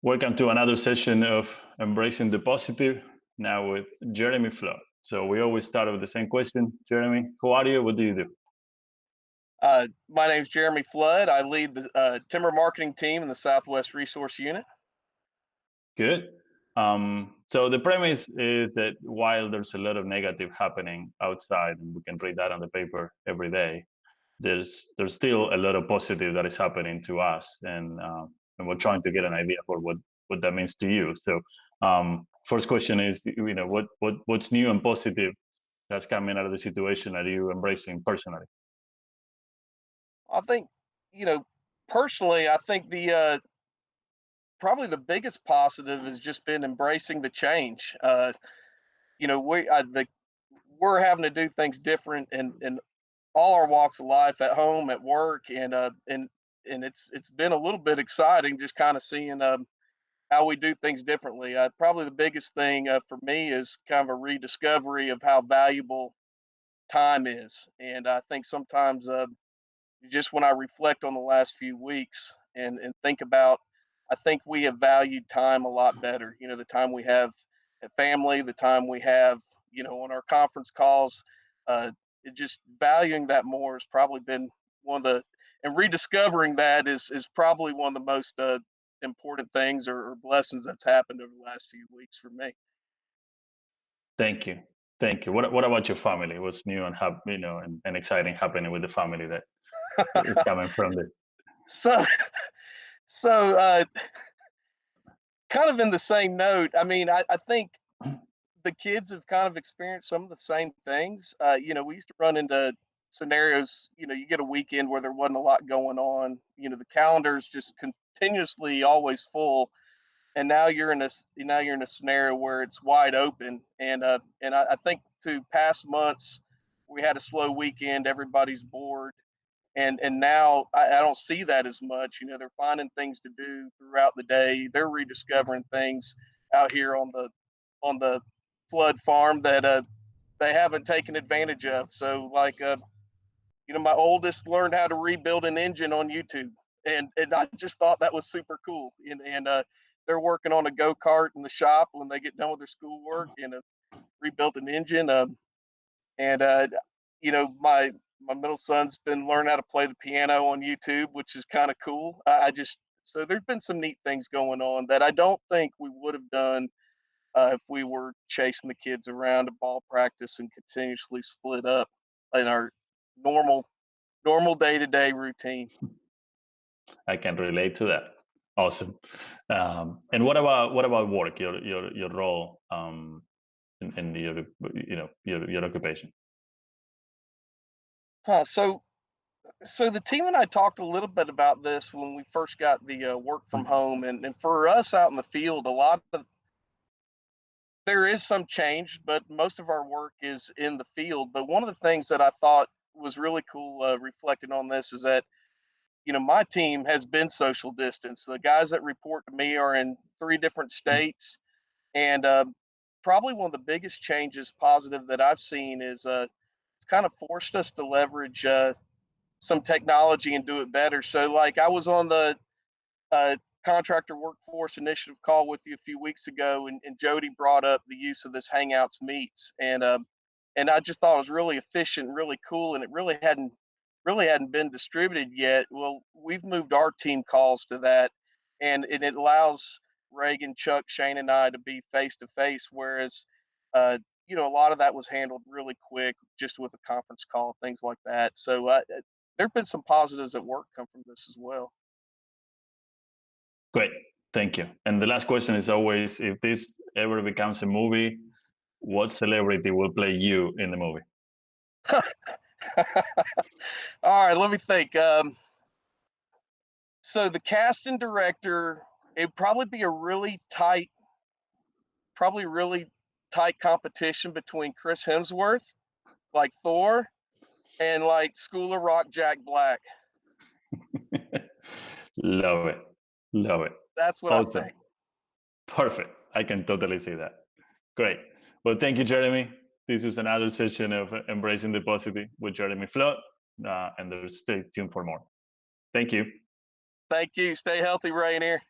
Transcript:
Welcome to another session of Embracing the Positive, now with Jeremy Flood. So we always start with the same question. Jeremy, who are you? What do you do? My name is Jeremy Flood. I lead the timber marketing team in the Southwest Resource Unit. Good. So the premise is that while there's a lot of negative happening outside, and we can read that on the paper every day, there's still a lot of positive that is happening to us, and we're trying to get an idea for what that means to you. So first question is, what's new and positive that's coming out of the situation that you embracing personally? I think, personally, I think the probably the biggest positive has just been embracing the change. We're having to do things different in all our walks of life, at home, at work, and it's been a little bit exciting just kind of seeing how we do things differently. Probably the biggest thing for me is kind of a rediscovery of how valuable time is, and I think sometimes just when I reflect on the last few weeks and think about, I think we have valued time a lot better. The time we have at family, the time we have, on our conference calls, just valuing that more has probably been one of the, and rediscovering that is probably one of the most important things or blessings that's happened over the last few weeks for me. Thank you. Thank you. What about your family? What's new and and exciting happening with the family that is coming from this? So, so kind of in the same note, I mean, I think the kids have kind of experienced some of the same things. We used to run into scenarios, you get a weekend where there wasn't a lot going on. The calendar's just continuously always full, and now you're in a scenario where it's wide open. And I think to past months, we had a slow weekend, everybody's bored, and now I don't see that as much. They're finding things to do throughout the day. They're rediscovering things out here on the flood farm that they haven't taken advantage of. So like my oldest learned how to rebuild an engine on YouTube, and I just thought that was super cool. And they're working on a go kart in the shop when they get done with their schoolwork, and rebuilt an engine. And my middle son's been learning how to play the piano on YouTube, which is kind of cool. I just so there's been some neat things going on that I don't think we would have done if we were chasing the kids around at ball practice and continuously split up in our normal day-to-day routine. I can relate to that. Awesome. And what about work? Your role in your occupation. So the team and I talked a little bit about this when we first got the work from home, and for us out in the field, a lot of there is some change, but most of our work is in the field. But one of the things that I thought was really cool, reflecting on this, is that my team has been social distance. The guys that report to me are in 3 different states, and probably one of the biggest changes, positive, that I've seen is it's kind of forced us to leverage some technology and do it better. So, like, I was on the uh, contractor workforce initiative call with you a few weeks ago, and Jody brought up the use of this Hangouts Meets, and I just thought it was really efficient, really cool, and it really hadn't been distributed yet. Well, we've moved our team calls to that, and it allows Reagan, Chuck, Shane, and I to be face to face, whereas a lot of that was handled really quick, just with a conference call, things like that. So there have been some positives at work come from this as well. Great. Thank you. And the last question is always, if this ever becomes a movie, what celebrity will play you in the movie? All right, let me think. So the cast and director, it'd probably really tight competition between Chris Hemsworth, like Thor, and like School of Rock Jack Black. Love it. Love it. That's what I Awesome. think. Perfect. I can totally see that. Great. Well, thank you, Jeremy. This was another session of Embracing the Positive with Jeremy Flood, and stay tuned for more. Thank you. Thank you. Stay healthy, Rainier.